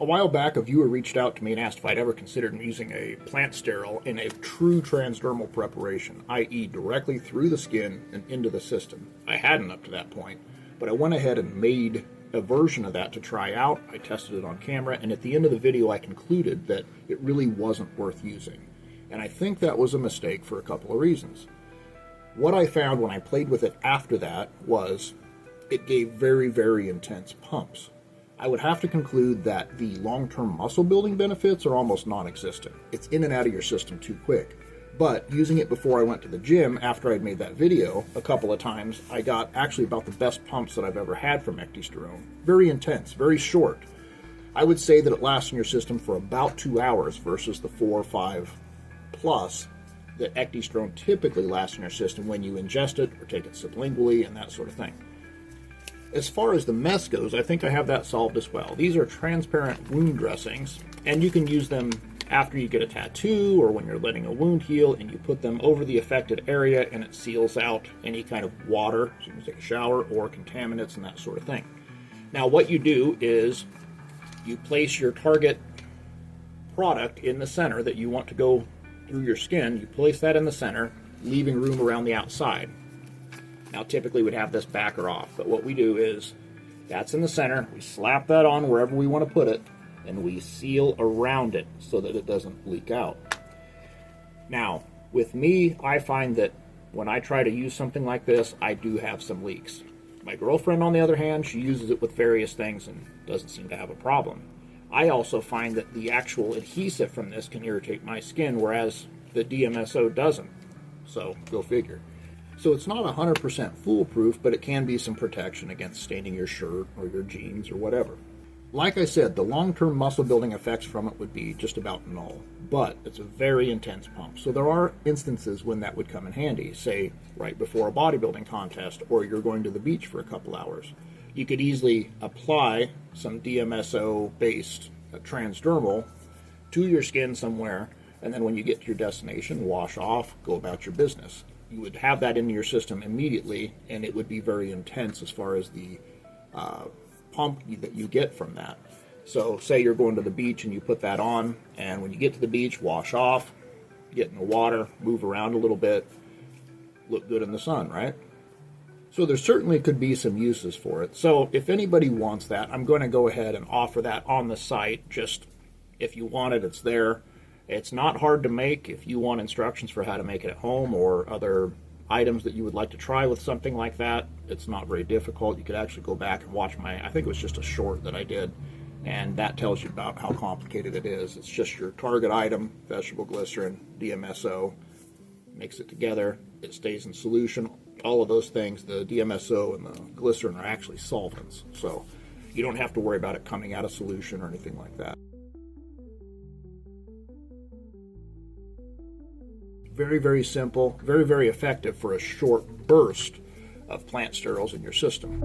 A while back, a viewer reached out to me and asked if I'd ever considered using a plant sterol in a true transdermal preparation, i.e. directly through the skin and into the system. I hadn't up to that point, but I went ahead and made a version of that to try out. I tested it on camera, and at the end of the video I concluded that it really wasn't worth using. And I think that was a mistake for a couple of reasons. What I found when I played with it after that was it gave very, very intense pumps. I would have to conclude that the long-term muscle building benefits are almost non-existent. It's in and out of your system too quick. But using it before I went to the gym, after I'd made that video a couple of times, I got actually about the best pumps that I've ever had from Ecdysterone. Very intense, very short. I would say that it lasts in your system for about 2 hours versus the 4 or 5 plus that Ecdysterone typically lasts in your system when you ingest it or take it sublingually and that sort of thing. As far as the mess goes, I think I have that solved as well. These are transparent wound dressings, and you can use them after you get a tattoo or when you're letting a wound heal, and you put them over the affected area and it seals out any kind of water, so you can take a shower, or contaminants and that sort of thing. Now what you do is you place your target product in the center that you want to go through your skin. You place that in the center, leaving room around the outside. Now typically we'd have this back or off, but what we do is that's in the center, we slap that on wherever we want to put it, and we seal around it so that it doesn't leak out. Now, with me, I find that when I try to use something like this, I do have some leaks. My girlfriend, on the other hand, she uses it with various things and doesn't seem to have a problem. I also find that the actual adhesive from this can irritate my skin, whereas the DMSO doesn't. So, go figure. So it's not 100% foolproof, but it can be some protection against staining your shirt or your jeans or whatever. Like I said, the long-term muscle building effects from it would be just about null, but it's a very intense pump. So there are instances when that would come in handy, say right before a bodybuilding contest, or you're going to the beach for a couple hours. You could easily apply some DMSO-based transdermal to your skin somewhere, and then when you get to your destination, wash off, go about your business. You would have that in your system immediately, and it would be very intense as far as the pump that you get from that. So say you're going to the beach and you put that on, and when you get to the beach, wash off, get in the water, move around a little bit, look good in the sun, right? So there certainly could be some uses for it. So if anybody wants that, I'm going to go ahead and offer that on the site. Just if you want it, it's there. It's not hard to make. If you want instructions for how to make it at home or other items that you would like to try with something like that, it's not very difficult. You could actually go back and watch I think it was just a short that I did, and that tells you about how complicated it is. It's just your target item, vegetable glycerin, DMSO, mix it together, it stays in solution. All of those things, the DMSO and the glycerin, are actually solvents, so you don't have to worry about it coming out of solution or anything like that. Very, very simple, very, very effective for a short burst of plant sterols in your system.